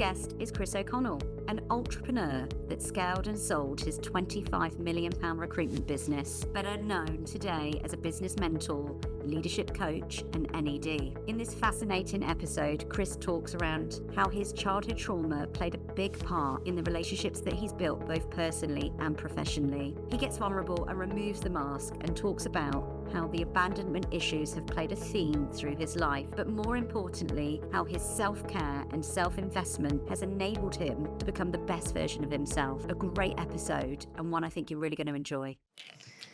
guest is Chris O'Connell, an entrepreneur that scaled and sold his £25 million recruitment business, better known today as a business mentor, leadership coach, and NED. In this fascinating episode, Chris talks around how his childhood trauma played a big part in the relationships that he's built both personally and professionally. He gets vulnerable and removes the mask and talks about how the abandonment issues have played a theme through his life, but more importantly, how his self-care and self-investment has enabled him to become the best version of himself. A great episode, and one I think you're really going to enjoy.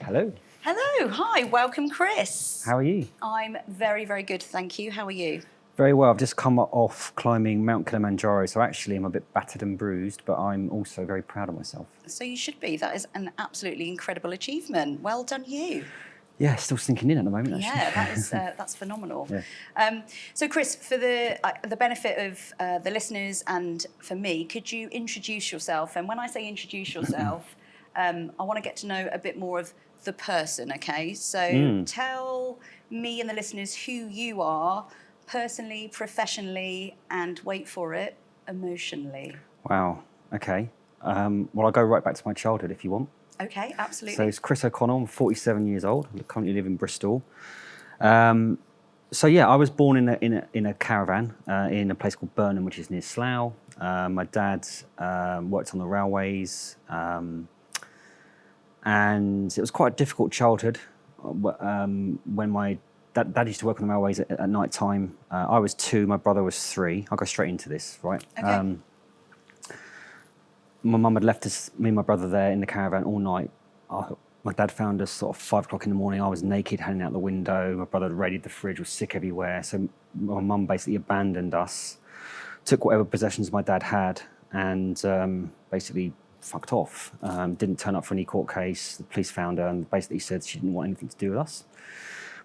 Hello. Hello, hi, welcome Chris. How are you? I'm very, very good, thank you. How are you? Very well. I've just come off climbing Mount Kilimanjaro, so actually I'm a bit battered and bruised, but I'm also very proud of myself. So you should be. That is an absolutely incredible achievement. Well done you. Yeah, still sinking in at the moment, actually. Yeah, that is that's phenomenal. Yeah. So, Chris, for the benefit of the listeners and for me, could you introduce yourself? And when I say introduce yourself, I want to get to know a bit more of the person. Okay, so tell me and the listeners who you are, personally, professionally, and wait for it, emotionally. Wow. Okay. Well, I'll go right back to my childhood if you want. Okay, absolutely. So it's Chris O'Connell. I'm 47 years old. I currently live in Bristol. So yeah, I was born in a caravan in a place called Burnham, which is near Slough. My dad worked on the railways, and it was quite a difficult childhood. When my dad used to work on the railways at night time, I was 2, my brother was 3. I'll go straight into this, right? Okay. My mum had left us, me and my brother there in the caravan all night. My dad found us sort of 5 o'clock in the morning. I was naked, hanging out the window. My brother had raided the fridge, was sick everywhere. So my mum basically abandoned us, took whatever possessions my dad had, and basically fucked off. Didn't turn up for any court case. The police found her and basically said she didn't want anything to do with us.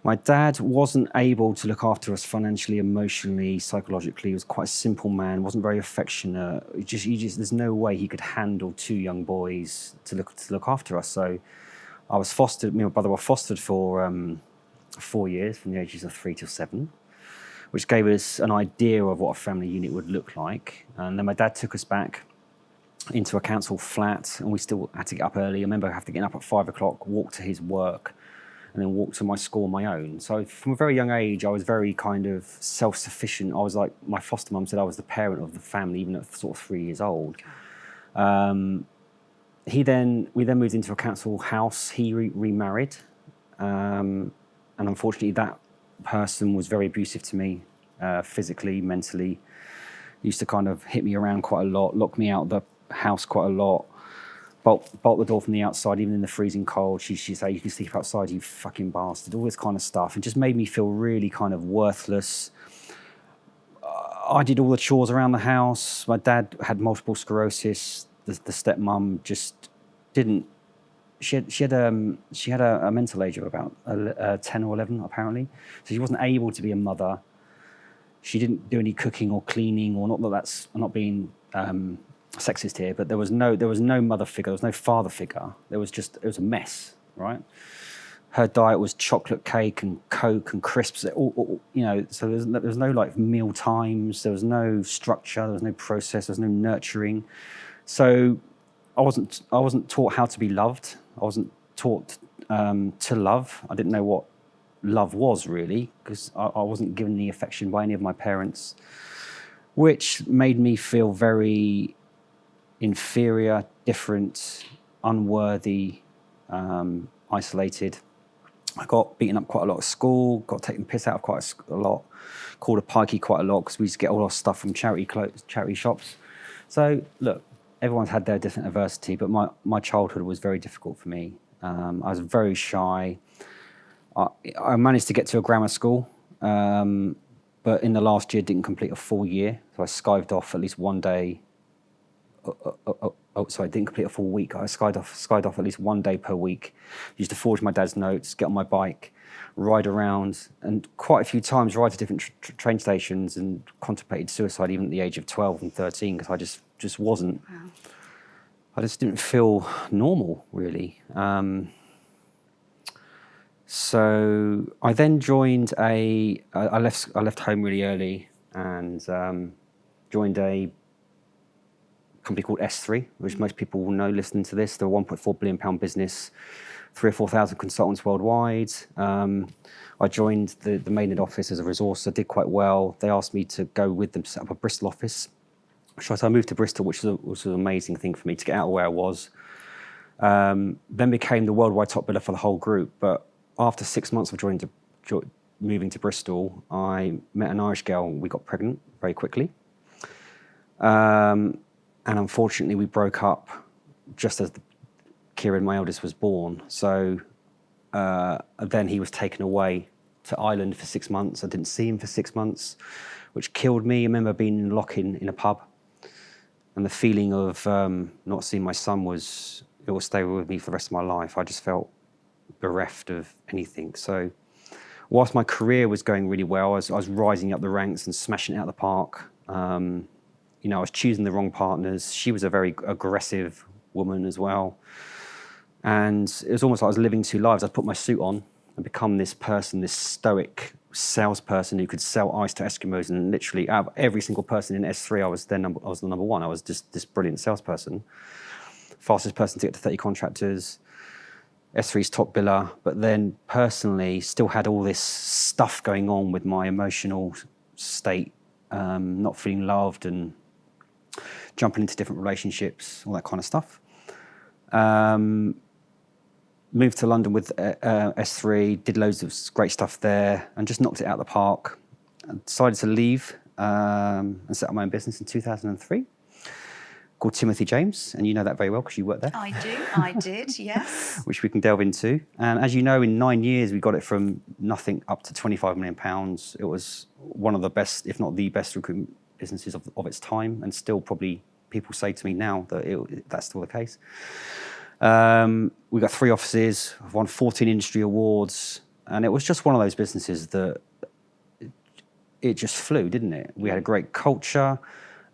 My dad wasn't able to look after us financially, emotionally, psychologically. He was quite a simple man, wasn't very affectionate. There's no way he could handle 2 young boys to look after us. So I was fostered, me and my brother were fostered for 4 years, from the ages of 3 till 7, which gave us an idea of what a family unit would look like. And then my dad took us back into a council flat, and we still had to get up early. I remember having to get up at 5 o'clock, walk to his work, and then walk to my school on my own. So from a very young age, I was very kind of self-sufficient. I was like, my foster mum said I was the parent of the family, even at sort of 3 years old. We then moved into a council house. He remarried. And unfortunately, that person was very abusive to me, physically, mentally. Used to kind of hit me around quite a lot, lock me out of the house quite a lot. Bolt the door from the outside, even in the freezing cold. She'd say, "You can sleep outside, you fucking bastard," all this kind of stuff. And just made me feel really kind of worthless. I did all the chores around the house. My dad had multiple sclerosis. The stepmom just didn't. She had a mental age of about 10 or 11, apparently. So she wasn't able to be a mother. She didn't do any cooking or cleaning, or not that that's, I'm not being sexist here, but there was no mother figure, there was no father figure. It was a mess, right? Her diet was chocolate cake and Coke and crisps, all, so there was no like meal times, there was no structure, there was no process, there was no nurturing. So I wasn't taught how to be loved. I wasn't taught to love. I didn't know what love was really, because I wasn't given the affection by any of my parents, which made me feel very inferior, different, unworthy, isolated. I got beaten up quite a lot at school, got taken the piss out of quite a lot, called a pikey quite a lot because we used to get all our stuff from charity shops. So look, everyone's had their different adversity, but my childhood was very difficult for me. I was very shy. I managed to get to a grammar school, but in the last year didn't complete a full year, so I skived off at least one day. I didn't complete a full week. I skived off at least one day per week. Used to forge my dad's notes, get on my bike, ride around, and quite a few times ride to different train stations, and contemplated suicide even at the age of 12 and 13 because I just wasn't. Wow. I just didn't feel normal, really. So I then joined I left home really early and joined a company called S3, which most people will know listening to this. They're a £1.4 billion business, 3,000 or 4,000 consultants worldwide. I joined the main office as a resource. I did quite well. They asked me to go with them to set up a Bristol office. So I moved to Bristol, which was an amazing thing for me to get out of where I was. Then became the worldwide top biller for the whole group. But after 6 months of moving to Bristol, I met an Irish girl and we got pregnant very quickly. And unfortunately, we broke up just as Kieran, my eldest, was born. So then he was taken away to Ireland for 6 months. I didn't see him for 6 months, which killed me. I remember being in lock-in in a pub, and the feeling of not seeing my son it will stay with me for the rest of my life. I just felt bereft of anything. So whilst my career was going really well, I was rising up the ranks and smashing it out of the park. I was choosing the wrong partners. She was a very aggressive woman as well. And it was almost like I was living two lives. I'd put my suit on and become this person, this stoic salesperson who could sell ice to Eskimos. And literally, out of every single person in S3, I was the number one. I was just this brilliant salesperson. Fastest person to get to 30 contractors, S3's top biller. But then personally, still had all this stuff going on with my emotional state, not feeling loved and jumping into different relationships, all that kind of stuff. Moved to London with S3, did loads of great stuff there, and just knocked it out of the park. I decided to leave and set up my own business in 2003, called Timothy James, and you know that very well because you worked there. I did, yes. Which we can delve into. And as you know, in 9 years, we got it from nothing up to £25 million. It was one of the best, if not the best, recruitment businesses of its time, and still probably people say to me now that that's still the case. We got 3 offices, won 14 industry awards, and it was just one of those businesses that it just flew, didn't it? We had a great culture,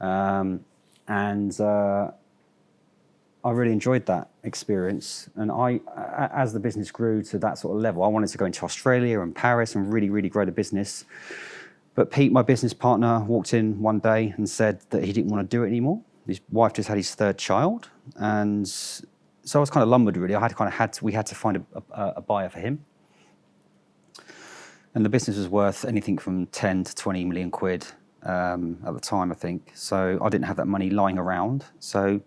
and I really enjoyed that experience. And as the business grew to that sort of level, I wanted to go into Australia and Paris and really, really grow the business. But Pete, my business partner, walked in one day and said that he didn't want to do it anymore. His wife just had his 3rd child, and so I was kind of lumbered, really. We had to find a buyer for him. And the business was worth anything from 10 to 20 million quid at the time, I think. So I didn't have that money lying around. So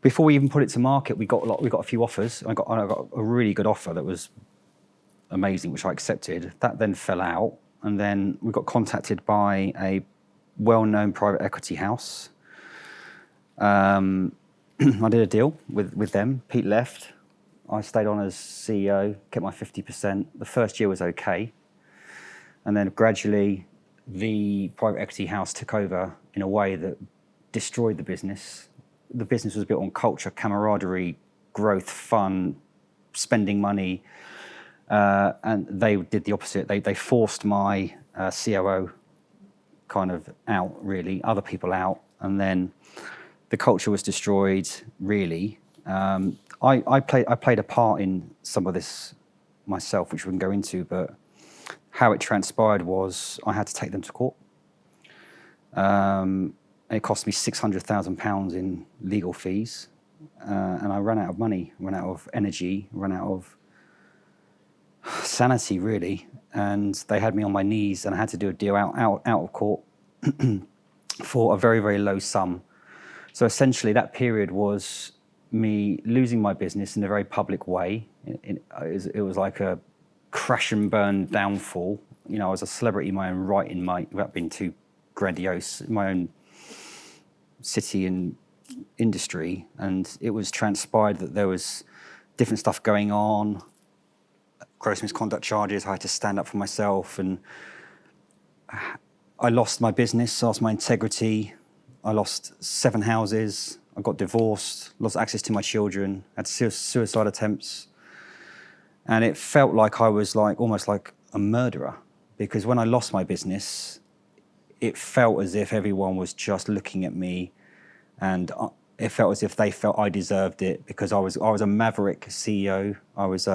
before we even put it to market, we got a few offers. I got a really good offer that was amazing, which I accepted. That then fell out. And then we got contacted by a well-known private equity house. I did a deal with them. Pete left. I stayed on as CEO, kept my 50%. The first year was okay. And then gradually, the private equity house took over in a way that destroyed the business. The business was built on culture, camaraderie, growth, fun, spending money. And they did the opposite. They forced my COO kind of out, really, other people out. And then the culture was destroyed, really. I played a part in some of this myself, which we can go into, but how it transpired was I had to take them to court. It cost me £600,000 in legal fees, and I ran out of money, ran out of energy, ran out of sanity, really. And they had me on my knees, and I had to do a deal out of court for a very, very low sum. So essentially, that period was me losing my business in a very public way. It was like a crash and burn downfall. I was a celebrity in my own right, without being too grandiose, in my own city and industry. And it was transpired that there was different stuff going on, gross misconduct charges. I had to stand up for myself, and I lost my business, lost my integrity. I lost 7 houses. I got divorced, lost access to my children, had suicide attempts. And it felt like I was almost like a murderer, because when I lost my business, it felt as if everyone was just looking at me, and it felt as if they felt I deserved it because I was a maverick CEO. I was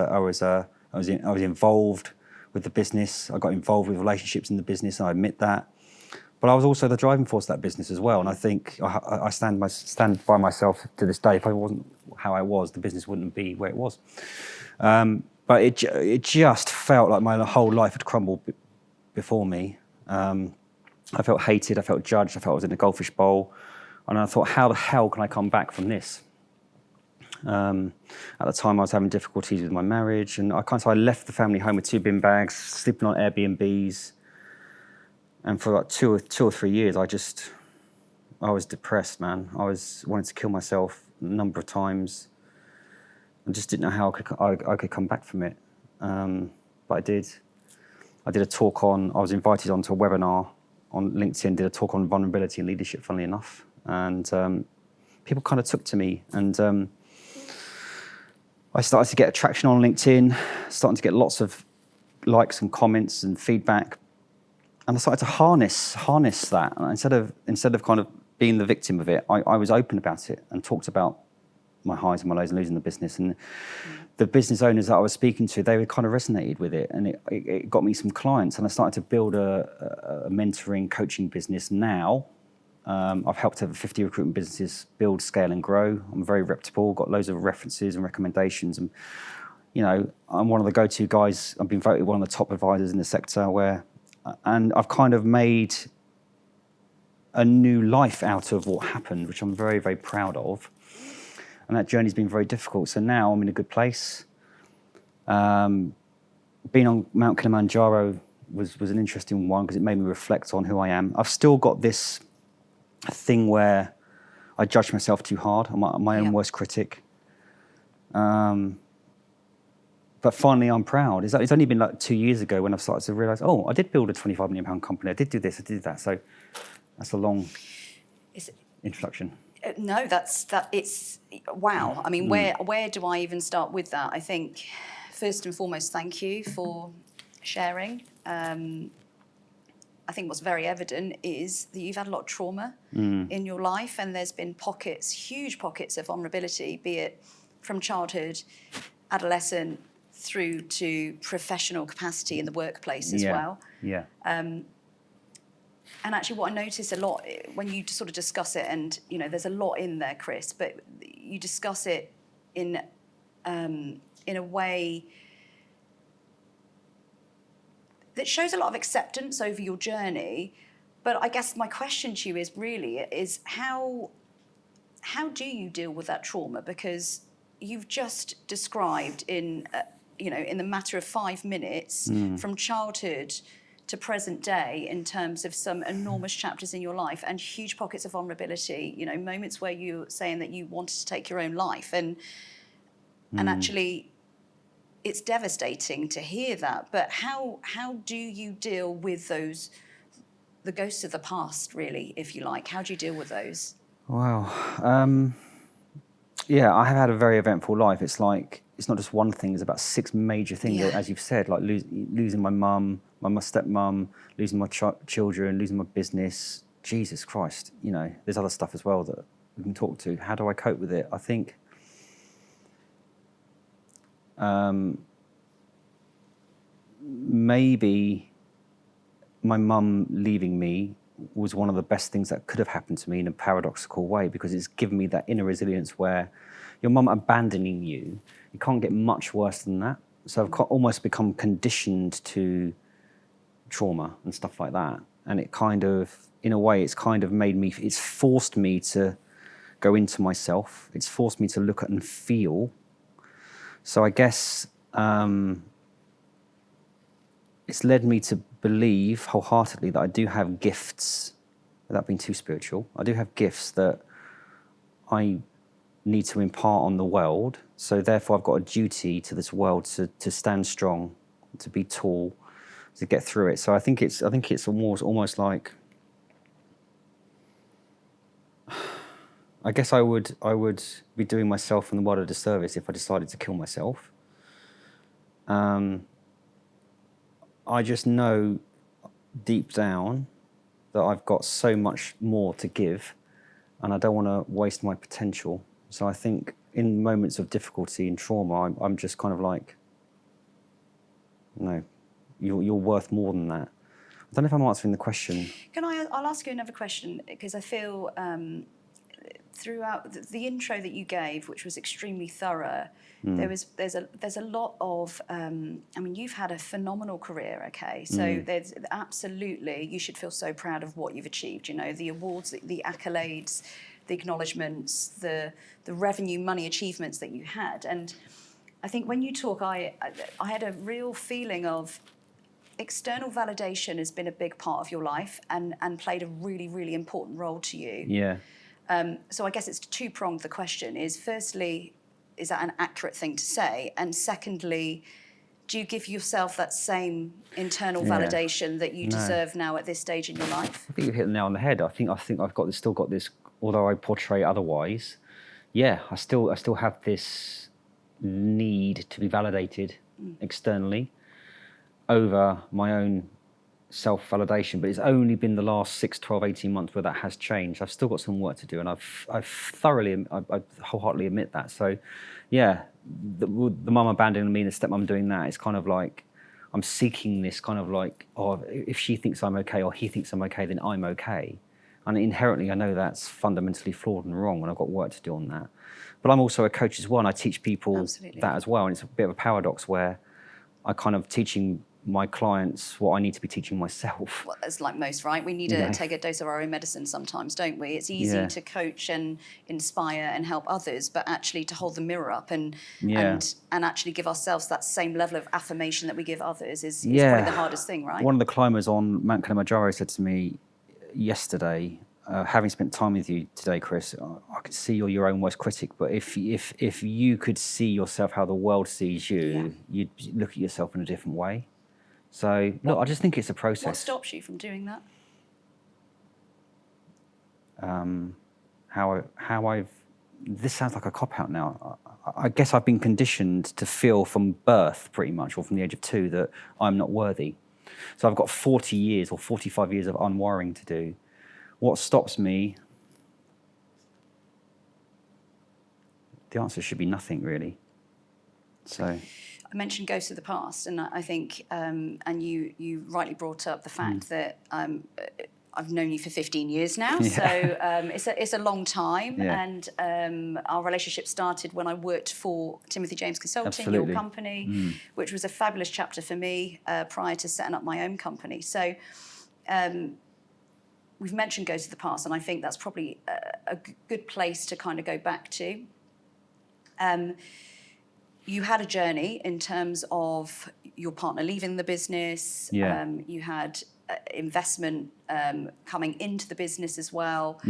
involved with the business. I got involved with relationships in the business, and I admit that. but I was also the driving force of that business as well. And I think I stand by myself to this day. If I wasn't how I was, the business wouldn't be where it was. But it just felt like my whole life had crumbled before me. I felt hated, I felt judged, I felt I was in a goldfish bowl. And I thought, how the hell can I come back from this? At the time, I was having difficulties with my marriage, and I left the family home with 2 bin bags, sleeping on Airbnbs. And for like two or 3 years, I was depressed, man. I wanted to kill myself a number of times. I just didn't know how I could come back from it. But I did. I did a talk I was invited onto a webinar on LinkedIn, did a talk on vulnerability and leadership, funnily enough. And people kind of took to me. And I started to get traction on LinkedIn, starting to get lots of likes and comments and feedback. And I started to harness that. And instead of kind of being the victim of it, I was open about it and talked about my highs and my lows and losing the business. And the business owners that I was speaking to, they kind of resonated with it. And it got me some clients. And I started to build a mentoring, coaching business now. I've helped over 50 recruitment businesses build, scale, and grow. I'm very reputable, got loads of references and recommendations. And, I'm one of the go-to guys. I've been voted one of the top advisors in the sector and I've kind of made a new life out of what happened, which I'm very, very proud of. And that journey's been very difficult. So now I'm in a good place. Being on Mount Kilimanjaro was an interesting one because it made me reflect on who I am. I've still got this thing where I judge myself too hard. I'm my own worst critic. But finally, I'm proud. It's only been like 2 years ago when I've started to realise, I did build a £25 million company. I did do this, I did that. So that's a long introduction. No, it's wow. I mean, where do I even start with that? I think first and foremost, thank you for sharing. I think what's very evident is that you've had a lot of trauma in your life, and there's been huge pockets of vulnerability, be it from childhood, adolescent, through to professional capacity in the workplace as well. Yeah. And actually what I notice a lot when you sort of discuss it, and, there's a lot in there, Chris, but you discuss it in a way that shows a lot of acceptance over your journey. But I guess my question to you is how do you deal with that trauma? Because you've just described in the matter of 5 minutes from childhood to present day in terms of some enormous chapters in your life and huge pockets of vulnerability, moments where you're saying that you wanted to take your own life. And actually, it's devastating to hear that. But how do you deal with the ghosts of the past, really, if you like? How do you deal with those? Wow. Yeah, I have had a very eventful life. It's like, it's not just one thing, it's about 6 major things, as you've said, like losing my mum, my stepmum, losing my children, losing my business. Jesus Christ, there's other stuff as well that we can talk to. How do I cope with it? I think maybe my mum leaving me was one of the best things that could have happened to me in a paradoxical way, because it's given me that inner resilience where your mum abandoning you, it can't get much worse than that. So I've almost become conditioned to trauma and stuff like that. And it kind of, in a way, it's kind of it's forced me to go into myself. It's forced me to look at and feel. So I guess it's led me to believe wholeheartedly that I do have gifts, without being too spiritual. I do have gifts that I need to impart on the world. So therefore I've got a duty to this world to stand strong, to be tall, to get through it. So I think it's almost like, I guess I would be doing myself and the world a disservice if I decided to kill myself. I just know deep down that I've got so much more to give, and I don't want to waste my potential. So I think in moments of difficulty and trauma, I'm just kind of like, no, you're worth more than that. I I don't know if I'm answering the question. I'll ask you another question, because I feel throughout the intro that you gave, which was extremely thorough, there's a lot of I mean, you've had a phenomenal career, okay? So there's absolutely, you should feel so proud of what you've achieved. You know, the awards, the accolades, the acknowledgements, the revenue, money achievements that you had. And I think when you talk, I had a real feeling of external validation has been a big part of your life and played a really, really important role to you. Yeah. So I guess it's two-pronged. The question is, firstly, is that an accurate thing to say? And secondly, do you give yourself that same internal validation that you deserve now at this stage in your life? I think you hit the nail on the head. I think I've got this, still got this, although I portray otherwise. Yeah, I still have this need to be validated externally over my own self-validation, but it's only been the last 6, 12, 18 months where that has changed. I've still got some work to do, and I wholeheartedly admit that. So, yeah, the mum abandoning me and the stepmom doing that, it's kind of like I'm seeking this kind of like, oh, if she thinks I'm okay or he thinks I'm okay, then I'm okay. And inherently, I know that's fundamentally flawed and wrong, and I've got work to do on that. But I'm also a coach as well, and I teach people that as well, and it's a bit of a paradox where I kind of teaching my clients what I need to be teaching myself. Well, it's like most, right? We need to take a dose of our own medicine sometimes, don't we? It's easy to coach and inspire and help others, but actually to hold the mirror up and actually give ourselves that same level of affirmation that we give others is probably the hardest thing, right? One of the climbers on Mount Kilimanjaro said to me yesterday, having spent time with you today, Chris, I could see you're your own worst critic, but if you could see yourself how the world sees you, you'd look at yourself in a different way. So, look, I just think it's a process. What stops you from doing that? This sounds like a cop-out now. I guess I've been conditioned to feel from birth, pretty much, or from the age of 2, that I'm not worthy. So I've got 40 years or 45 years of unwiring to do. What stops me? The answer should be nothing, really. So I mentioned ghosts of the past, and I think, and you rightly brought up the fact that I've known you for 15 years now, so it's a long time, and our relationship started when I worked for Timothy James Consulting, your company, which was a fabulous chapter for me prior to setting up my own company. So we've mentioned ghosts of the past, and I think that's probably a good place to kind of go back to. You had a journey in terms of your partner leaving the business. You had investment coming into the business as well.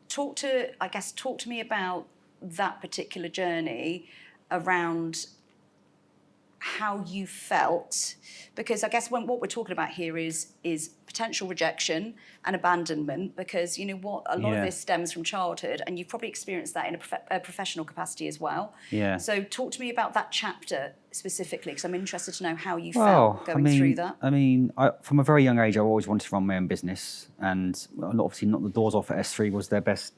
Talk to me about that particular journey around how you felt, because I guess what we're talking about here is potential rejection and abandonment, because you know what, a lot of this stems from childhood, and you've probably experienced that in a professional capacity as well. So talk to me about that chapter specifically, because I'm interested to know how you felt going through that. I mean, from a very young age, I always wanted to run my own business, and obviously not the doors off at S3 was their best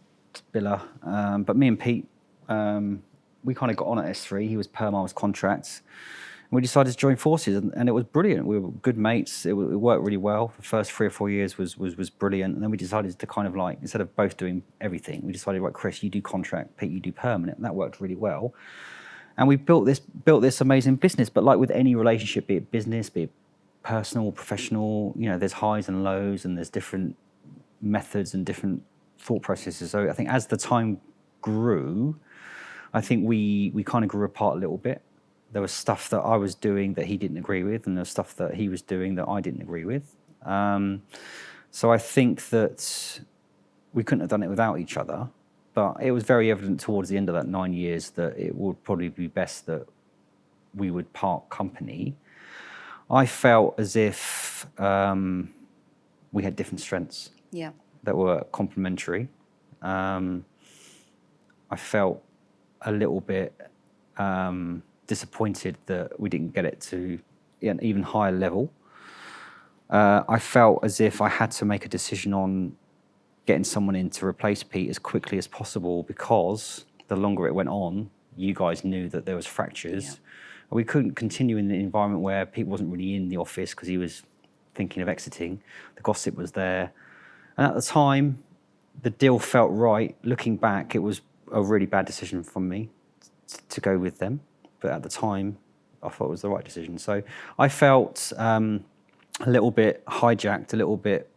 biller, but me and Pete, we kind of got on at S3. He was perm, I was contracts. We decided to join forces, and it was brilliant. We were good mates. It worked really well. The first 3 or 4 years was brilliant, and then we decided to kind of like, instead of both doing everything, we decided, right, Chris, you do contract, Pete, you do permanent, and that worked really well. And we built this amazing business. But like with any relationship, be it business, be it personal or professional, you know, there's highs and lows, and there's different methods and different thought processes. So I think as the time grew, I think we kind of grew apart a little bit. There was stuff that I was doing that he didn't agree with, and there was stuff that he was doing that I didn't agree with. So I think that we couldn't have done it without each other, but it was very evident towards the end of that 9 years that it would probably be best that we would part company. I felt as if we had different strengths that were complementary. I felt a little bit disappointed that we didn't get it to an even higher level. I felt as if I had to make a decision on getting someone in to replace Pete as quickly as possible, because the longer it went on, you guys knew that there was fractures. We couldn't continue in the environment where Pete wasn't really in the office because he was thinking of exiting. The gossip was there. And at the time, the deal felt right. Looking back, it was a really bad decision from me to go with them. But at the time, I thought it was the right decision. So I felt a little bit hijacked, a little bit...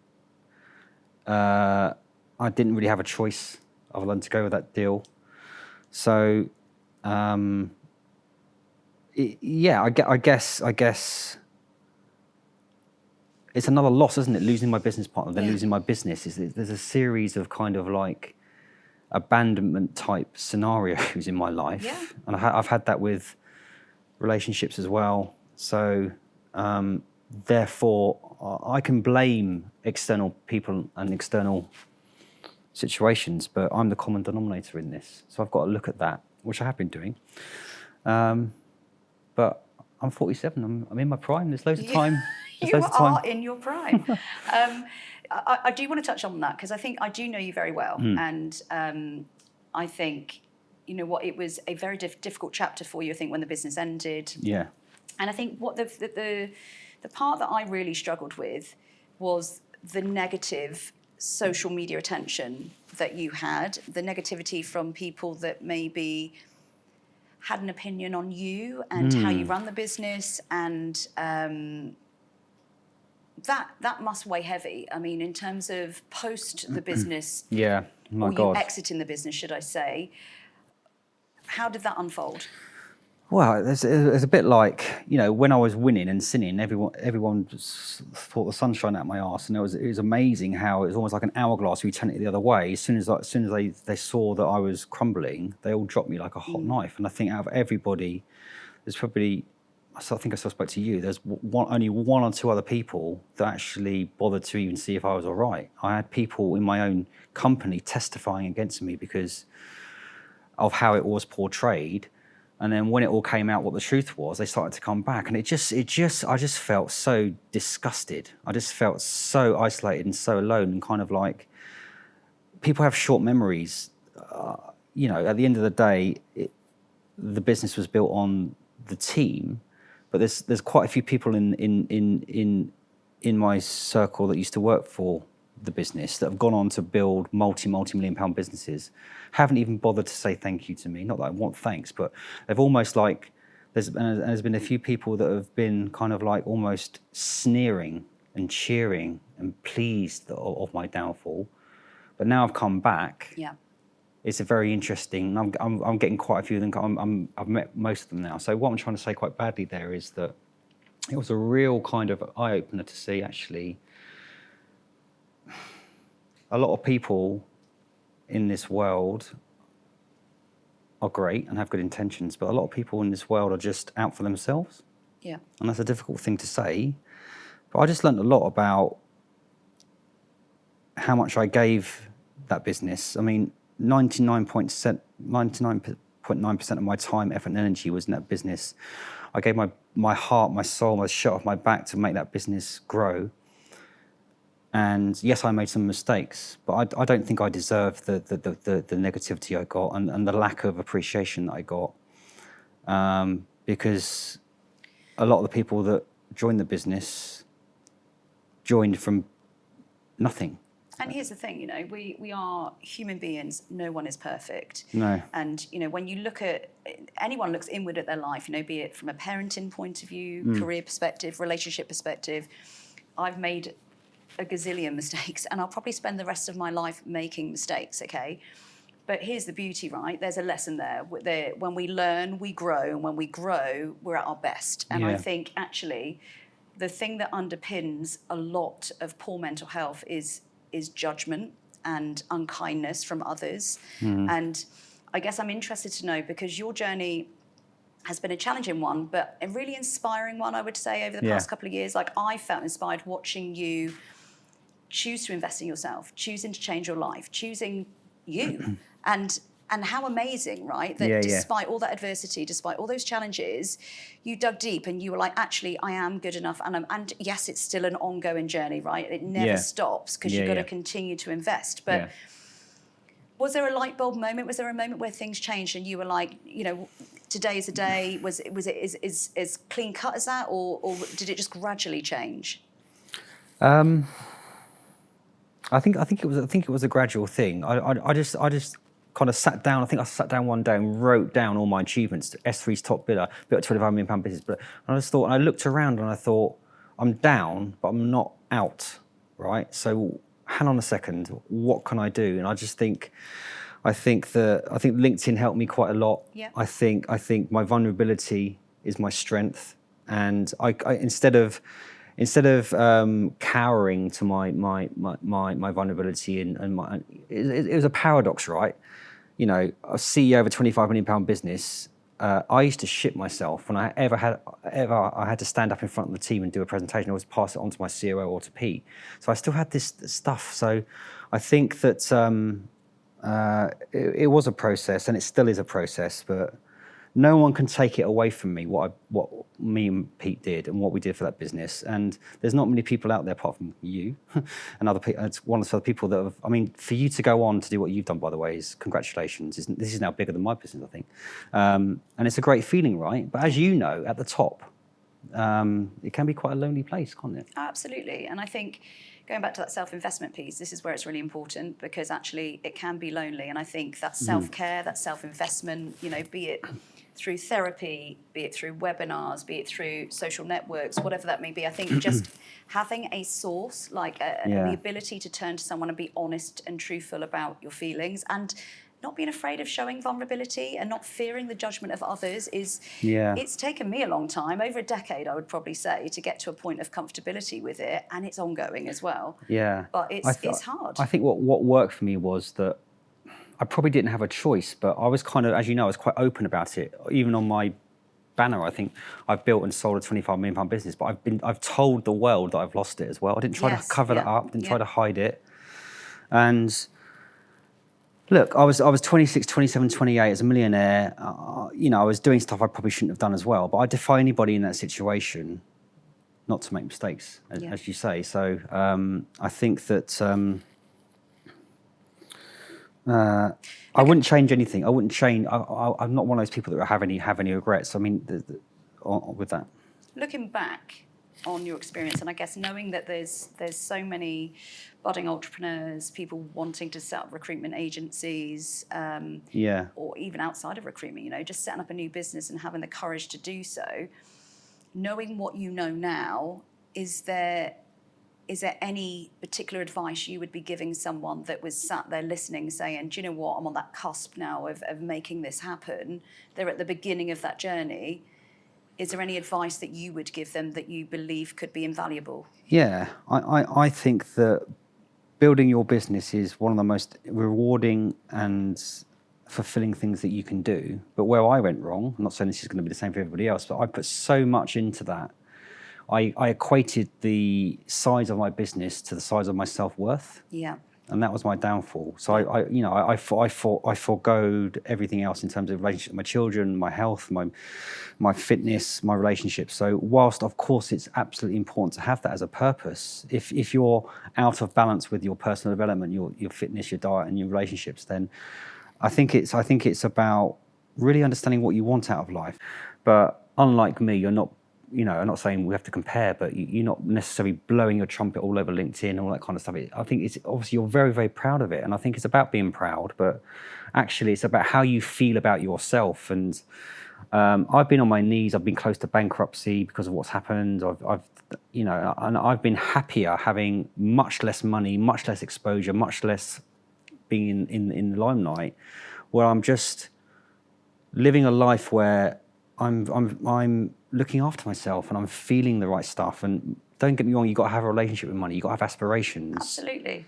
I didn't really have a choice other than to go with that deal. So, I guess it's another loss, isn't it? Losing my business partner, then losing my business. There's a series of kind of like abandonment type scenarios in my life. Yeah. And I've had that with relationships as well. So, therefore, I can blame external people and external situations, but I'm the common denominator in this. So I've got to look at that, which I have been doing. But I'm 47. I'm in my prime. There's loads of time. You are in your prime. I do want to touch on that because I think I do know you very well. And I think, you know what, it was a very difficult chapter for you, I think, when the business ended. Yeah. And I think what the part that I really struggled with was the negative social media attention that you had, the negativity from people that maybe had an opinion on you and how you run the business, and that must weigh heavy. I mean, in terms of post the business, Yeah, my or God. you exiting the business, should I say? How did that unfold? Well, it's a bit like, you know, when I was winning and sinning, everyone just thought the sunshine out of my arse, and it was amazing how it was almost like an hourglass. We turned it the other way. As soon as they saw that I was crumbling, they all dropped me like a hot knife. And I think out of everybody, there's probably, I think I still spoke to you. There's only one or two other people that actually bothered to even see if I was all right. I had people in my own company testifying against me because of how it was portrayed. And then when it all came out what the truth was, they started to come back. And I just felt so disgusted. I just felt so isolated and so alone, and kind of like, people have short memories. You know, at the end of the day, the business was built on the team, but there's quite a few people in my circle that used to work for the business that have gone on to build multi-million pound businesses, haven't even bothered to say thank you to me. Not that I want thanks, but they've almost like, there's been a few people that have been kind of like almost sneering and cheering and pleased of my downfall. But now I've come back. Yeah. It's a very interesting, I'm getting quite a few of them. I've met most of them now. So what I'm trying to say quite badly there is that it was a real kind of eye-opener to see, actually, a lot of people in this world are great and have good intentions, but a lot of people in this world are just out for themselves. Yeah. And that's a difficult thing to say. But I just learned a lot about how much I gave that business. I mean, 99.9% of my time, effort, and energy was in that business. I gave my heart, my soul, my shirt off my back to make that business grow. And yes, I made some mistakes, but I don't think I deserved the negativity I got and the lack of appreciation that I got, because a lot of the people that joined the business joined from nothing. And here's the thing, you know, we are human beings. No one is perfect. No. And, you know, when you look at, anyone looks inward at their life, you know, be it from a parenting point of view, career perspective, relationship perspective, I've made a gazillion mistakes, and I'll probably spend the rest of my life making mistakes, okay? But here's the beauty, right? There's a lesson there. When we learn, we grow, and when we grow, we're at our best. And I think, actually, the thing that underpins a lot of poor mental health is judgment and unkindness from others. And I guess I'm interested to know, because your journey has been a challenging one, but a really inspiring one, I would say, over the past couple of years. Like, I felt inspired watching you choose to invest in yourself, choosing to change your life, choosing you. and how amazing, right? That despite all that adversity, despite all those challenges, you dug deep and you were like, actually, I am good enough. And yes, it's still an ongoing journey, right? It never stops, because you've got to continue to invest. But was there a light bulb moment? Was there a moment where things changed and you were like, you know, today is a day? Was it as clean cut as that, or did it just gradually change? I think it was a gradual thing. I just kind of sat down. I think I sat down one day and wrote down all my achievements. S3's top bidder, built a £25 million business. But I just thought, and I looked around and I thought, I'm down, but I'm not out, right? So hang on a second, what can I do? And I think LinkedIn helped me quite a lot. Yeah. I think my vulnerability is my strength, and I instead of cowering to my vulnerability and my, it was a paradox, right? You know, a CEO of a £25 million business. I used to shit myself when I had to stand up in front of the team and do a presentation. I always pass it on to my COO or to Pete. So I still had this stuff. So I think that it was a process, and it still is a process, but no one can take it away from me, what me and Pete did and what we did for that business. And there's not many people out there apart from you and other people. It's one of the people that have, I mean, for you to go on to do what you've done, by the way, is congratulations. This is now bigger than my business, I think. And it's a great feeling, right? But as you know, at the top, it can be quite a lonely place, can't it? Absolutely. And I think going back to that self-investment piece, this is where it's really important, because actually it can be lonely. And I think that self-care, that self-investment, you know, be it through therapy, be it through webinars, be it through social networks, whatever that may be, I think just having a source, like the ability to turn to someone and be honest and truthful about your feelings, and not being afraid of showing vulnerability and not fearing the judgment of others it's taken me a long time, over a decade, I would probably say, to get to a point of comfortability with it, and it's ongoing as well. Yeah. But it's hard. I think what worked for me was that I probably didn't have a choice, but I was kind of, as you know, I was quite open about it. Even on my banner, I think I've built and sold a £25 million business, but I've told the world that I've lost it as well. I didn't try to cover that up, didn't try to hide it. And look, I was 26, 27, 28 as a millionaire. You know, I was doing stuff I probably shouldn't have done as well. But I defy anybody in that situation not to make mistakes, as you say. So I think that I wouldn't change anything. I wouldn't change. I'm not one of those people that have any regrets. I mean, with that. Looking back on your experience, and I guess knowing that there's so many budding entrepreneurs, people wanting to set up recruitment agencies, or even outside of recruitment, you know, just setting up a new business and having the courage to do so, knowing what you know now, is there any particular advice you would be giving someone that was sat there listening, saying, do you know what, I'm on that cusp now of making this happen? They're at the beginning of that journey. Is there any advice that you would give them that you believe could be invaluable? Yeah, I think that building your business is one of the most rewarding and fulfilling things that you can do. But where I went wrong, I'm not saying this is going to be the same for everybody else, but I put so much into that. I equated the size of my business to the size of my self-worth. Yeah. And that was my downfall. So I foregoed everything else in terms of relationship with my children, my health, my fitness, my relationships. So whilst of course it's absolutely important to have that as a purpose, if you're out of balance with your personal development, your fitness, your diet, and your relationships, then I think it's about really understanding what you want out of life. But unlike me, you're not. You know, I'm not saying we have to compare, but you're not necessarily blowing your trumpet all over LinkedIn and all that kind of stuff. I think it's obviously you're very, very proud of it, and I think it's about being proud. But actually, it's about how you feel about yourself. And I've been on my knees. I've been close to bankruptcy because of what's happened. I've been happier having much less money, much less exposure, much less being in the limelight, where I'm just living a life where I'm looking after myself and I'm feeling the right stuff. And don't get me wrong, you've got to have a relationship with money. You've got to have aspirations. Absolutely.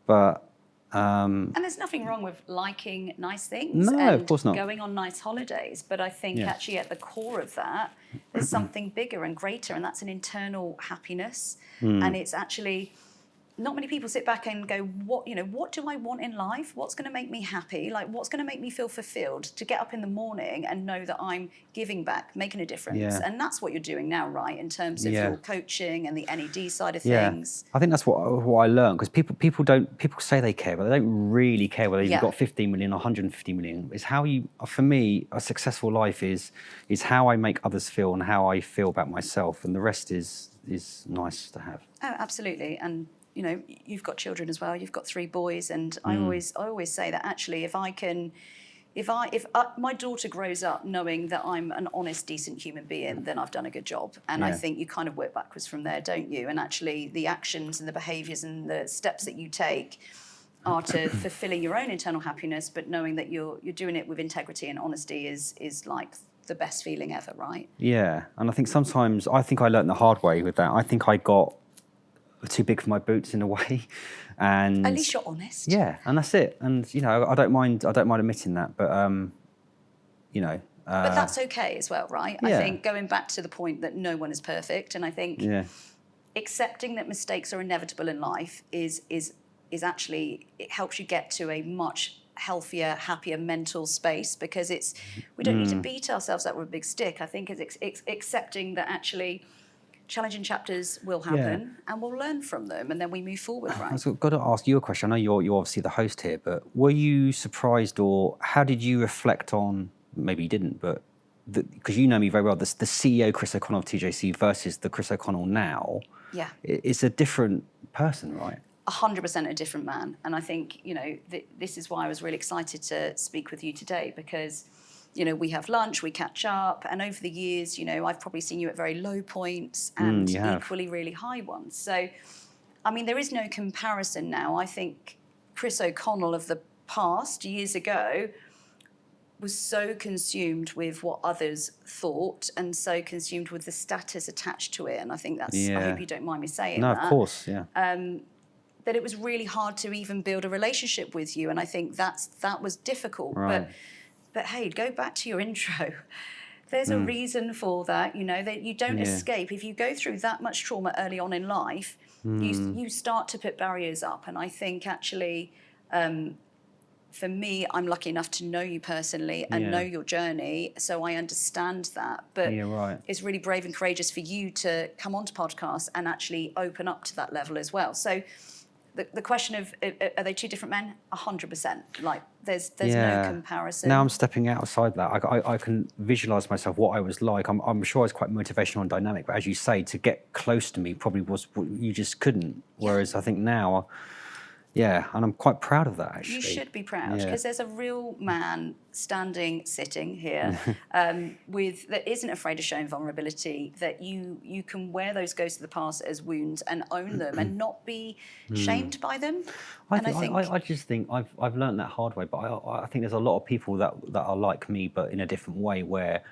But and there's nothing wrong with liking nice things. No, and of course not. Going on nice holidays. But I think actually at the core of that, there's something bigger and greater, and that's an internal happiness. And it's actually, not many people sit back and go, what do I want in life? What's going to make me happy? Like, what's going to make me feel fulfilled? To get up in the morning and know that I'm giving back, making a difference. Yeah. And that's what you're doing now, right? In terms of your coaching and the NED side of yeah, things. I think that's what I learned, because people say they care, but they don't really care whether you've got 15 million or 150 million. It's how you, for me, a successful life is how I make others feel and how I feel about myself, and the rest is is nice to have. Oh, absolutely. And you know, you've got children as well. You've got 3 boys, and I always say that actually, if my daughter grows up knowing that I'm an honest, decent human being, then I've done a good job. And I think you kind of work backwards from there, don't you? And actually, the actions and the behaviours and the steps that you take are to fulfilling your own internal happiness, but knowing that you're doing it with integrity and honesty is like the best feeling ever, right? Yeah, and I think sometimes I learned the hard way with that. I think I got too big for my boots in a way, and At least you're honest. Yeah, and that's it. And you know, I don't mind admitting that, but you know. But that's okay as well, right? Yeah. I think going back to the point that no one is perfect, and I think accepting that mistakes are inevitable in life is actually, it helps you get to a much healthier, happier mental space, because we don't need to beat ourselves up with a big stick. I think it's accepting that actually challenging chapters will happen and we'll learn from them, and then we move forward, right? I've got to ask you a question. I know you're obviously the host here, but were you surprised, or how did you reflect on, maybe you didn't, but because you know me very well, the CEO Chris O'Connell of TJC versus the Chris O'Connell now, it's a different person, right? 100% a different man. And I think, you know, this is why I was really excited to speak with you today, because you know, we have lunch, we catch up, and over the years, you know, I've probably seen you at very low points and equally really high ones. So, I mean, there is no comparison now. I think Chris O'Connell of the past, years ago, was so consumed with what others thought and so consumed with the status attached to it. And I think that's, I hope you don't mind me saying that. No, of course, yeah. That it was really hard to even build a relationship with you. And I think that was difficult. Right. But hey, go back to your intro. There's a reason for that, you know, that you don't escape. If you go through that much trauma early on in life, you start to put barriers up. And I think actually, for me, I'm lucky enough to know you personally and know your journey, so I understand that. But it's really brave and courageous for you to come onto podcasts and actually open up to that level as well. So the question of, are they 2 different men? 100%. Like, there's no comparison. Now I'm stepping outside that. I can visualise myself what I was like. I'm sure I was quite motivational and dynamic, but as you say, to get close to me probably was, you just couldn't. Whereas I think now, and I'm quite proud of that, actually. You should be proud, because there's a real man sitting here, that isn't afraid of showing vulnerability, that you can wear those ghosts of the past as wounds and own them and not be shamed by them. I just think I've learned that hard way, but I think there's a lot of people that are like me, but in a different way, where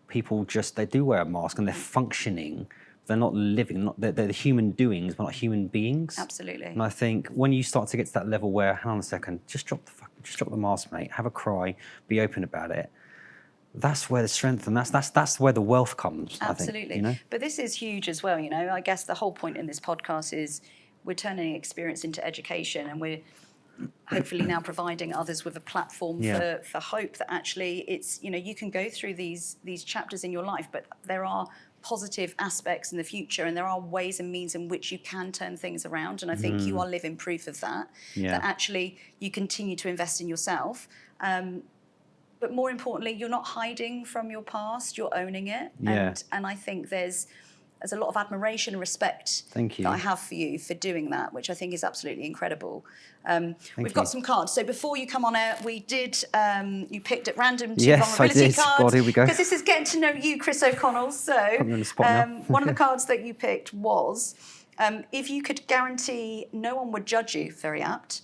people they do wear a mask and they're functioning. They're not living, they're the human doings, but not human beings. Absolutely. And I think when you start to get to that level where, hang on a second, just drop the mask, mate. Have a cry, be open about it. That's where the strength and that's where the wealth comes. Absolutely. I think, you know? But this is huge as well. You know, I guess the whole point in this podcast is we're turning experience into education, and we're hopefully now providing others with a platform for hope that actually it's, you know, you can go through these chapters in your life, but there are positive aspects in the future, and there are ways and means in which you can turn things around. And I think you are living proof of that, that actually you continue to invest in yourself. But more importantly, you're not hiding from your past, you're owning it. And I think there's a lot of admiration and respect that I have for you for doing that, which I think is absolutely incredible. We've got some cards. So before you come on air, we did, you picked at random 2 vulnerability cards. God, here we go. Because this is getting to know you, Chris O'Connell. So one of the cards that you picked was, if you could guarantee no one would judge you, very apt,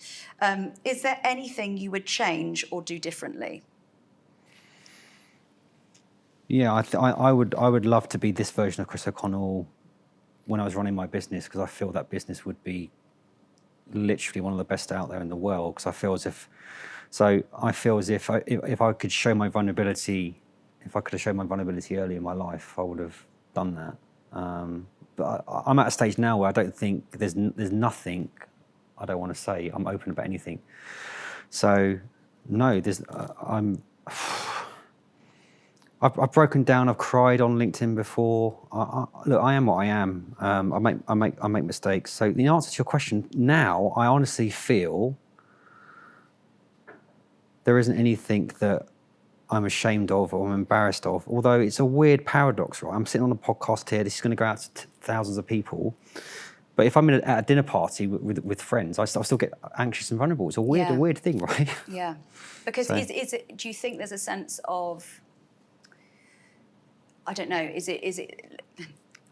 is there anything you would change or do differently? Yeah, I would love to be this version of Chris O'Connell when I was running my business, because I feel that business would be literally one of the best out there in the world. Because I feel as if if I could show my vulnerability, if I could have shown my vulnerability early in my life, I would have done that. But I'm at a stage now where I don't think there's nothing I don't want to say. I'm open about anything. So no, I've broken down. I've cried on LinkedIn before. Look, I am what I am. I make mistakes. So the answer to your question now, I honestly feel there isn't anything that I'm ashamed of or I'm embarrassed of. Although it's a weird paradox, right? I'm sitting on a podcast here. This is going to go out to thousands of people. But if I'm at a dinner party with friends, I still get anxious and vulnerable. It's a weird thing, right? Yeah. Because So- is it? Do you think there's a sense of, I don't know, is it,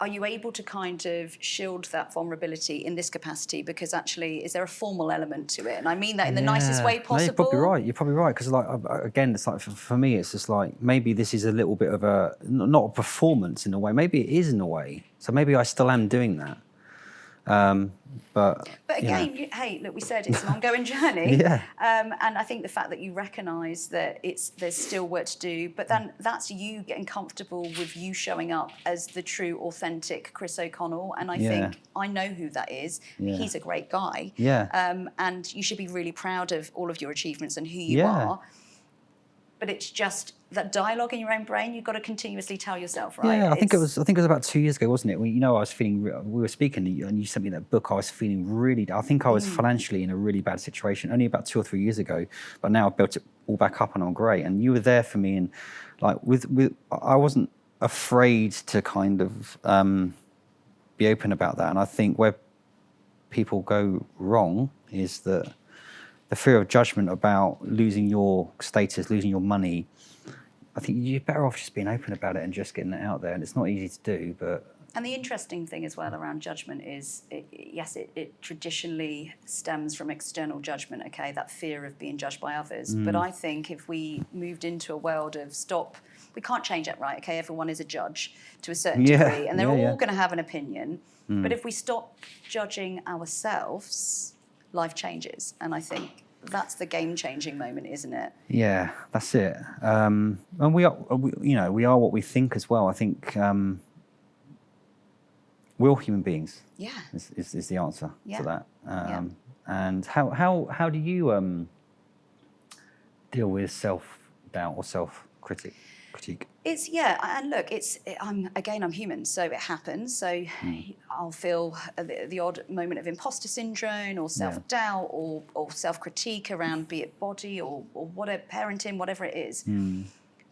are you able to kind of shield that vulnerability in this capacity? Because actually, is there a formal element to it? And I mean that in the nicest way possible. No, you're probably right. You're probably right. Because, like, again, it's like for me, it's just like maybe this is a little bit of a not a performance in a way. Maybe it is in a way. So maybe I still am doing that. But again, hey, look, we said it's an ongoing journey. Yeah. And I think the fact that you recognise that there's still work to do, but then that's you getting comfortable with you showing up as the true, authentic Chris O'Connell. And I think I know who that is. Yeah. He's a great guy. Yeah. And you should be really proud of all of your achievements and who you Yeah. are. But it's just that dialogue in your own brain. You've got to continuously tell yourself, right? Yeah, I think it was about 2 years ago, wasn't it? When, I was feeling. We were speaking, and you sent me that book. I was feeling really. I think I was financially in a really bad situation only about 2 or 3 years ago, but now I've built it all back up, and I'm great. And you were there for me, and like with I wasn't afraid to kind of be open about that. And I think where people go wrong is that the fear of judgment about losing your status, losing your money. I think you're better off just being open about it and just getting it out there. And it's not easy to do, but... And the interesting thing as well around judgment is, it traditionally stems from external judgment, okay, that fear of being judged by others. But I think if we moved into a world of we can't change it, right, okay, everyone is a judge to a certain degree, and they're all going to have an opinion. But if we stop judging ourselves, life changes. And I think that's the game-changing moment, isn't it? Yeah, that's it. And we are what we think as well. I think we're all human beings. Yeah. Is the answer to that. And how do you deal with self-doubt or self-critique? It's and look, I'm human, so it happens. So I'll feel the odd moment of imposter syndrome or self-doubt or self-critique around, be it body or whatever, parenting, whatever it is.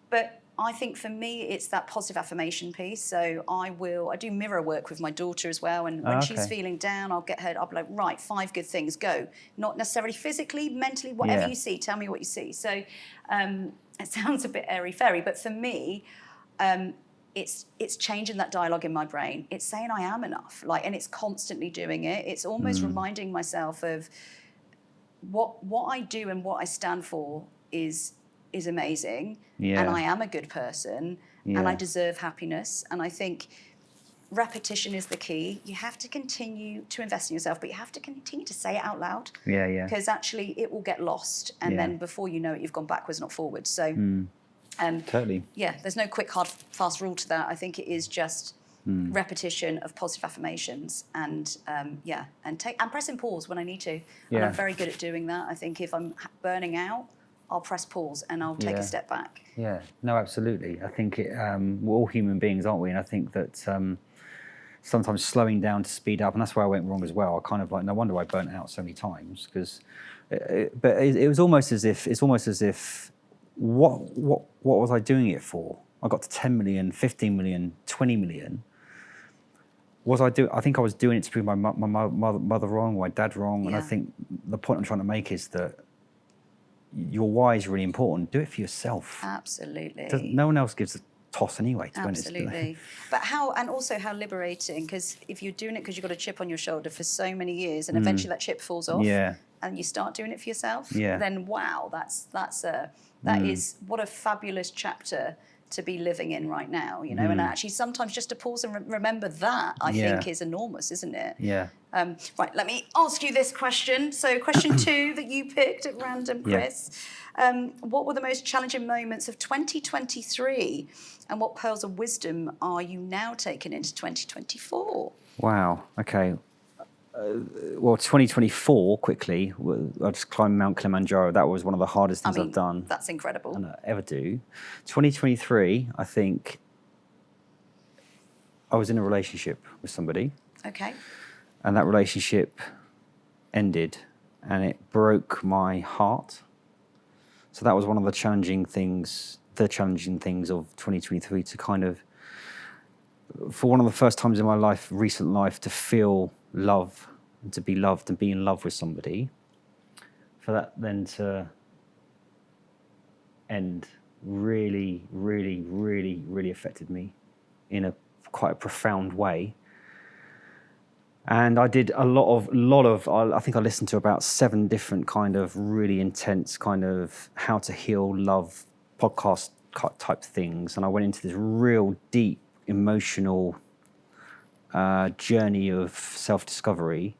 But I think for me, it's that positive affirmation piece. So I do mirror work with my daughter as well. And when she's feeling down, I'll be like, right, 5 good things, go. Not necessarily physically, mentally, whatever you see, tell me what you see. So it sounds a bit airy-fairy, but for me, it's changing that dialogue in my brain. It's saying I am enough, and it's constantly doing it. It's almost reminding myself of what I do and what I stand for is amazing, and I am a good person, and I deserve happiness. And I think repetition is the key. You have to continue to invest in yourself, but you have to continue to say it out loud. Because actually it will get lost, and then before you know it, you've gone backwards, not forwards. So totally. Yeah, there's no quick, hard, fast rule to that. I think it is just repetition of positive affirmations, and and pressing pause when I need to. And I'm very good at doing that. I think if I'm burning out, I'll press pause and I'll take a step back. Yeah, no, absolutely. I think we're all human beings, aren't we? And I think that sometimes slowing down to speed up, and that's where I went wrong as well. I kind of no wonder I burnt out so many times, because it was almost as if what was I doing it for? I got to 10 million, 15 million, 20 million. I think I was doing it to prove my mother wrong, my dad wrong. And I think the point I'm trying to make is that your why is really important. Do it for yourself. Absolutely. No one else gives a toss anyway, to be honest. Absolutely. But how liberating, because if you're doing it because you've got a chip on your shoulder for so many years, and eventually that chip falls off, and you start doing it for yourself, then wow, that is what a fabulous chapter to be living in right now, and actually sometimes just to pause and remember that, I think is enormous, isn't it? Yeah. Right, let me ask you this question. So question 2 that you picked at random, Chris. What were the most challenging moments of 2023, and what pearls of wisdom are you now taking into 2024? Wow, okay. Well, 2024, quickly, I just climbed Mount Kilimanjaro. That was one of the hardest things I've done. That's incredible. And I ever do. 2023, I think I was in a relationship with somebody. Okay. And that relationship ended, and it broke my heart. So that was one of the challenging things the challenging things of 2023 to kind of, for one of the first times in my life, recent life, to feel love and to be loved and be in love with somebody, for that then to end really, really, really, really affected me in a quite a profound way. And I did a lot of, I think I listened to about 7 different kind of really intense kind of how to heal love podcast type things. And I went into this real deep emotional journey of self-discovery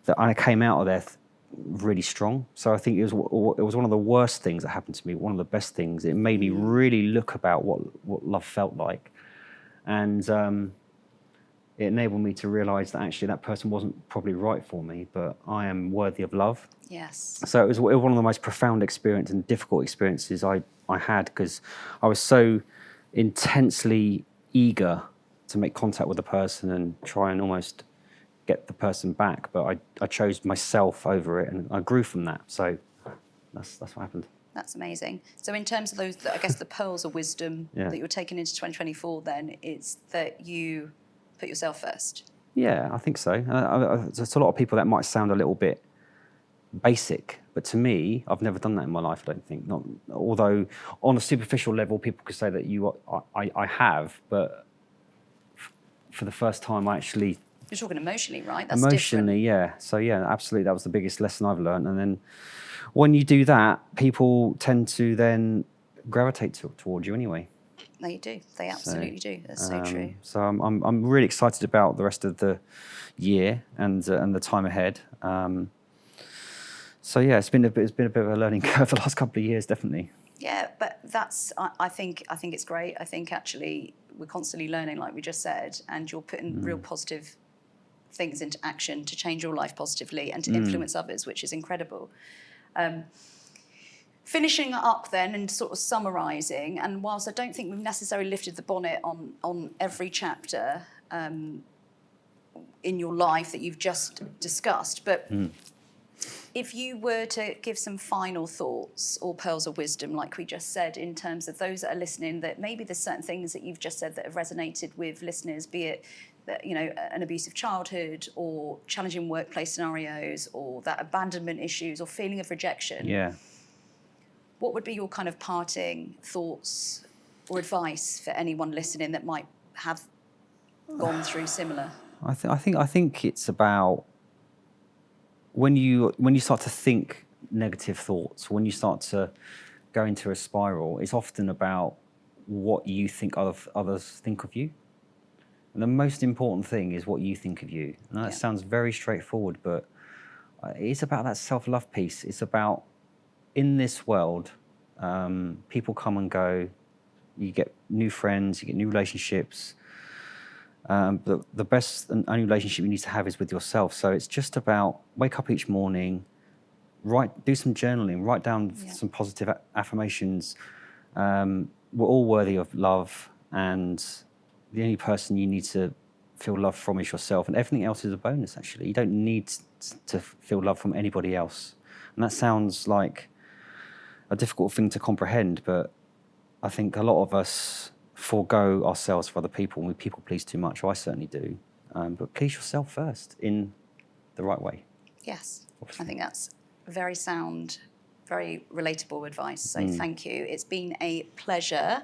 that I came out of there really strong. So I think it was one of the worst things that happened to me, one of the best things. It made me really look about what love felt like. And it enabled me to realise that actually that person wasn't probably right for me, but I am worthy of love. Yes. So it was one of the most profound experience and difficult experiences I had, because I was so intensely eager to make contact with the person and try and almost get the person back, but I chose myself over it, and I grew from that. So that's what happened. That's amazing. So in terms of those, I guess the pearls of wisdom that you're taking into 2024 then, it's that you put yourself first. Yeah, I think so. There's a lot of people that might sound a little bit basic, but to me, I've never done that in my life, I don't think. Not, although on a superficial level, people could say that I have, but for the first time, I actually... You're talking emotionally, right? That's emotionally, different. yeah. So yeah, absolutely, that was the biggest lesson I've learned. And then when you do that, people tend to then gravitate towards you anyway. They do. They absolutely do. That's so true. So I'm really excited about the rest of the year and the time ahead. So yeah, it's been a bit of a learning curve the last couple of years, definitely. Yeah, but that's I think it's great. I think actually we're constantly learning, like we just said, and you're putting real positive things into action to change your life positively and to influence others, which is incredible. Finishing up then and sort of summarising, and whilst I don't think we've necessarily lifted the bonnet on every chapter in your life that you've just discussed, but if you were to give some final thoughts or pearls of wisdom, like we just said, in terms of those that are listening, that maybe there's certain things that you've just said that have resonated with listeners, be it that, you know, an abusive childhood or challenging workplace scenarios or that abandonment issues or feeling of rejection. Yeah. What would be your kind of parting thoughts or advice for anyone listening that might have gone through similar? I think it's about when you start to think negative thoughts, when you start to go into a spiral, it's often about what you think others think of you. And the most important thing is what you think of you. And that sounds very straightforward, but it's about that self-love piece. It's about, in this world, people come and go. You get new friends, you get new relationships. But the best and only relationship you need to have is with yourself. So it's just about wake up each morning, do some journaling, write down some positive affirmations. We're all worthy of love, and the only person you need to feel love from is yourself, and everything else is a bonus, actually. You don't need to feel love from anybody else. And that sounds like a difficult thing to comprehend, but I think a lot of us forego ourselves for other people, and we people please too much. I certainly do. But please yourself first in the right way. Yes, I think that's very sound, very relatable advice. So thank you. It's been a pleasure.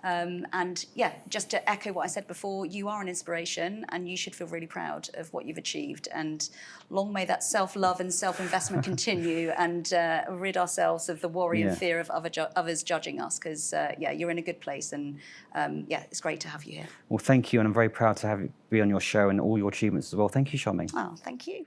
And yeah, just to echo what I said before, you are an inspiration and you should feel really proud of what you've achieved. And long may that self-love and self-investment continue, and rid ourselves of the worry and fear of others judging us, because yeah, you're in a good place, and yeah, it's great to have you here. Well, thank you, and I'm very proud to be on your show and all your achievements as well. Thank you, Charmaine. Oh, thank you.